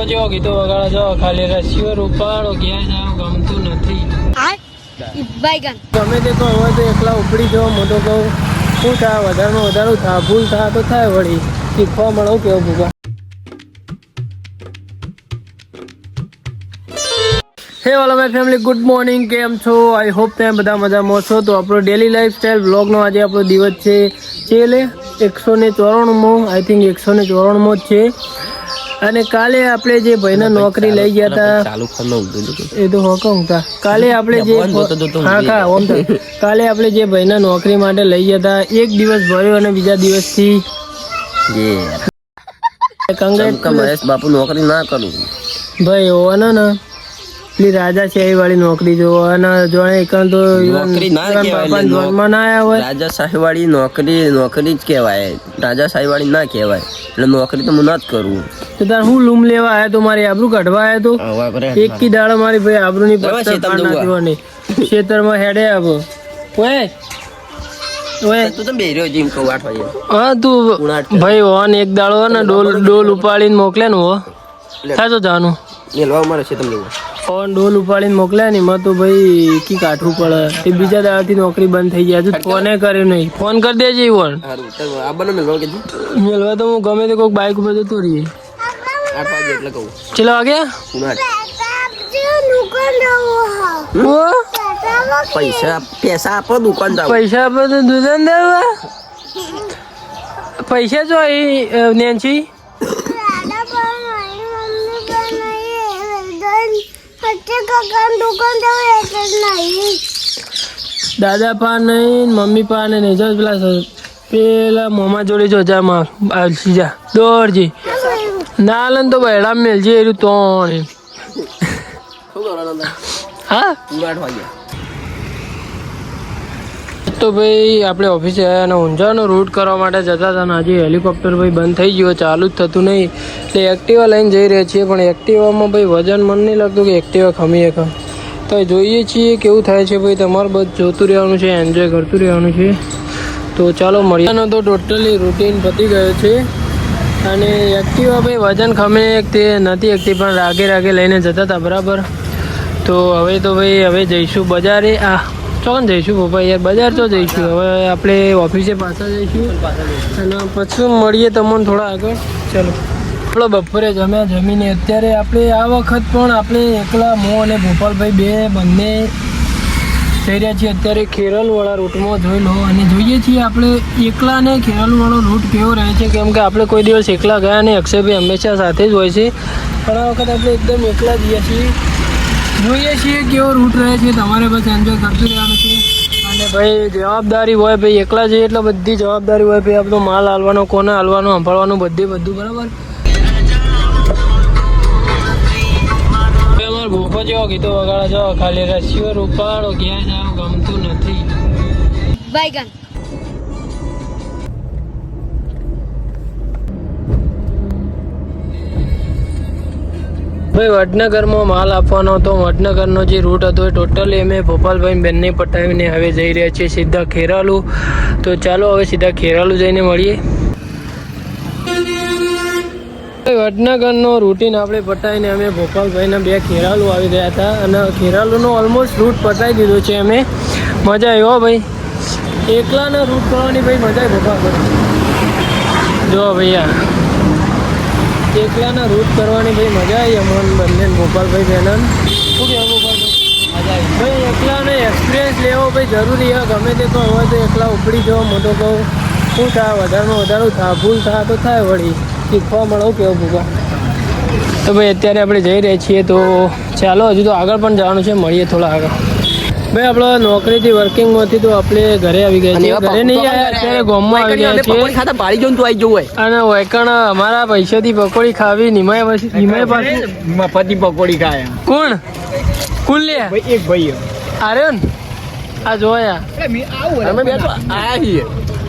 જેવો ગીતો વગાડો છો, ખાલી રસીઓ રૂપાળો ક્યાં જાવ ગમતું નથી. ગમે તે કહો હોય તો એકલા ઉપડી જાઓ. મોટો કહું શું થાય, વધારેમાં વધારે થાય, ભૂલ થાય તો થાય, વળી શીખવા મળો કેવું ભૂગા. હે all my family, good morning. કેમ છો? આઈ હોપ તમે બધા મજામાં છો. તો આપણો ડેલી લાઈફસ્ટાઈલ વ્લોગનો આજે આપણો દિવસ છે છેલ્લે 194મો, આઈ થિંક 194મો જ છે. અને કાલે આપણે જે ભાઈને નોકરી લઈ ગયા હતા એ તો હોકમ હતા. કાલે આપણે જે કાલે આપણે જે ભાઈને નોકરી માટે લઈ ગયા હતા, એક દિવસ ભર્યો અને બીજા દિવસથી બાપુ નોકરી ના કરું ભાઈ હોવાના ને પેલી રાજા શાહી વાળી નોકરી જોવાના જોડે એકણ તો નોકરી ના જોનમાં ના આવ્યા હોય. રાજા શાહી વાળી નોકરી જ કહેવાય, રાજા શાહી વાળી ના કહેવાય. એટલે નોકરી તો હું ના જ કરું. તો તાર હું લૂમ લેવા આવ્યો તો, મારી આબરૂ કાઢવા આવ્યો તો. એક કી દાડા મારી ભાઈ આબરૂ ની ખેતરમાં હેડે આવો. હા તું ભાઈ હોન એક દાડો ને ડોલ ઉપાડીને મોકલે ને હો થાય તો જાનું ડોલ ઉપાડીને મોકલ્યા ને એમાં તો ભાઈ કી કાઠવું પડે. એ બીજા દાડાથી નોકરી બંધ થઈ ગયા. ફોને કર્યો નહીં. ફોન કરી દેજે ઈવન મેળવા તો હું ગમે તે કોઈક બાઈક ઉપર જતો રહીએ. 8 વાગે એટલે કહું. ચલો વાગ્યા પૈસા આપો દુકાન જાવ. પૈસા આપો તો દુકાન દેવા. પૈસા જો નેન્સી દાદા પા નહીં, મમ્મી પા નહીં. જો પેલા મોમા જોડે જો જામાં સીજા દોડજી ના લે તો બહેડા મેલજે એરું તો હા. તો ભાઈ આપણે ઓફિસે આવ્યા અને ઊંઝાનો રૂટ કરવા માટે જતા હતા ને આજે હેલિકોપ્ટર ભાઈ બંધ થઈ ગયો, ચાલુ જ થતું નહીં. એટલે એક્ટિવા લઈને જઈ રહ્યા છીએ, પણ એક્ટિવામાં ભાઈ વજન મન નહીં લાગતું કે એક્ટિવા ખમી એક. તો જોઈએ છીએ કેવું થાય છે ભાઈ. તમારે બધું જોતું રહેવાનું છે, એન્જોય કરતું રહેવાનું છે. તો ચાલો મળીએ. તો ટોટલી રૂટીન પતી ગયો છે અને એક્ટિવા ભાઈ વજન ખમે તે નથી એકતી, પણ રાગે લઈને જતા હતા બરાબર. તો ભાઈ હવે જઈશું બજારે. ચોકન જઈશું પપ્પા યાર, બજાર તો જઈશું. હવે આપણે ઓફિસે પાછા જઈશું અને પછી મળીએ તમને થોડા આગળ. ચાલો આપણો બપોરે જમીને અત્યારે આપણે આ વખત પણ આપણે એકલા મો અને ભોપાલભાઈ બંને જઈ રહ્યા છીએ અત્યારે ખેરાલુવાળા રૂટમાં. જોઈ લો અને જોઈએ છીએ આપણે એકલા ને ખેરાલુવાળો રૂટ કેવો રહે છે, કેમ કે આપણે કોઈ દિવસ એકલા ગયા નહીં. અક્ષયભાઈ હંમેશા સાથે જ હોય છે, પણ આ વખત આપણે એકદમ એકલા જઈએ છીએ. જોઈએ છીએ કેવો રૂટ રહે છે. તમારે બસ એન્જોય કરતું રહેવાનું છે. અને ભાઈ જવાબદારી હોય ભાઈ, એકલા જઈએ એટલે બધી જવાબદારી હોય ભાઈ. આપણો માલ હાલવાનો, કોને હાલવાનો, સંભાળવાનું બધું બરાબર. અમારે ભૂખો જેવો ગીતો વગાડો છો, ખાલી રસીઓ રૂપાળો ક્યાં જાવ ગમતું નથી. ભાઈ વડનગરમાં માલ આપવાનો હતો. વડનગરનો જે રૂટ હતો એ ટોટલી અમે ભોપાલભાઈ બેનને પટાવીને હવે જઈ રહ્યા છીએ સીધા ખેરાલુ. તો ચાલો હવે સીધા ખેરાલુ જઈને મળીએ. વડનગરનો રૂટીન આપણે પટાવીને અમે ભોપાલભાઈના 2 ખેરાલુ આવી ગયા હતા અને ખેરાલુનો ઓલમોસ્ટ રૂટ પટાવી દીધો છે અમે. મજા આવ્યો ભાઈ, એકલાના રૂટ કરવાની ભાઈ મજા આવી ભોપાલભાઈ. જો ભૈયા એકલાના રૂટ કરવાની ભાઈ મજા આવી અમને બંને ગોપાલભાઈ બહેનન. શું કહેવું ગોપાલભાઈ? મજા આવી ભાઈ. એકલાને એક્સપિરિયન્સ લેવો ભાઈ જરૂરી છે. ગમે તે કહો હોય તો એકલા ઉપડી જવો. મોટો કહું શું થાય, વધારેમાં વધારે થાય, ભૂલ થાય તો થાય, વળી શીખવા મળો કેવું ભૂગા. તો ભાઈ અત્યારે આપણે જઈ રહ્યા છીએ. તો ચાલો હજુ તો આગળ પણ જવાનું છે, મળીએ થોડા આગળ. ભાઈ આપણે નોકરીથી વર્કિંગમાંથી તો આપણે ઘરે આવી ગયા છીએ. ઘરે નહીં આવ્યા, અત્યારે ગામમાં આવી ગયા છીએ. અને વૈકણ અમારા પૈસાથી પકોડી ખાવી. નિમાય પાસે મફતની પકોડી ખાય. કોણ લે? એક ભાઈ આર્યો ને આ જોયા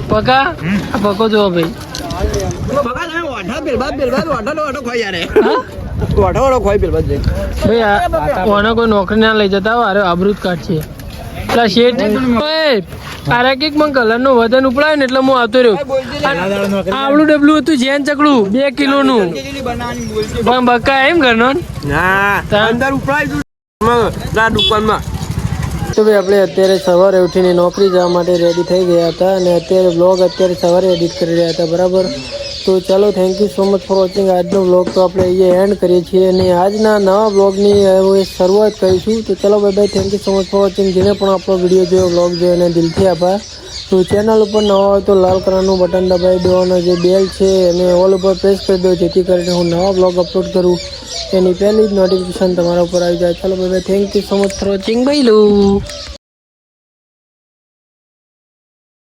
પકા પકો જો ભાઈ. કોઈ નોકરી ના લઈ જતા હોય આબરૂ જ કાઢશે. પેલા શેઠ આરે કંઈક મને કલરનું વજન ઉપડાય ને એટલે હું આવતો રહ્યો. આવડું ડબલું હતું જેન ચકડું 2 કિલોનું પણ બકા એમ ઘરનો ના અંદર ઉપરાય દુકાનમાં. તો ભાઈ આપણે અત્યારે સવારે ઉઠીને નોકરી જવા માટે રેડી થઈ ગયા હતા અને અત્યારે બ્લોગ અત્યારે સવારે એડિટ કરી રહ્યા હતા બરાબર. તો ચાલો thank you so much for watching. આજનો બ્લોગ તો આપણે અહીંયા એન્ડ કરીએ છીએ અને આજના નવા બ્લોગની હવે શરૂઆત કરીશું. તો ચલો ભાઈ ભાઈ thank you so much for watching. જેને પણ આપણો વિડીયો જોયો બ્લોગ જોયો એને દિલથી આભાર. તો ચેનલ ઉપર નવા હોય તો લાલ કલરનું બટન દબાવી દો અને જે બેલ છે એને ઓલ ઉપર પ્રેસ કરી દો જેથી કરીને હું નવા બ્લોગ અપલોડ કરું એની પહેલી જ નોટિફિકેશન તમારા ઉપર આવી જાય. ચાલો ભાઈ ભાઈ thank you so much for watching. By.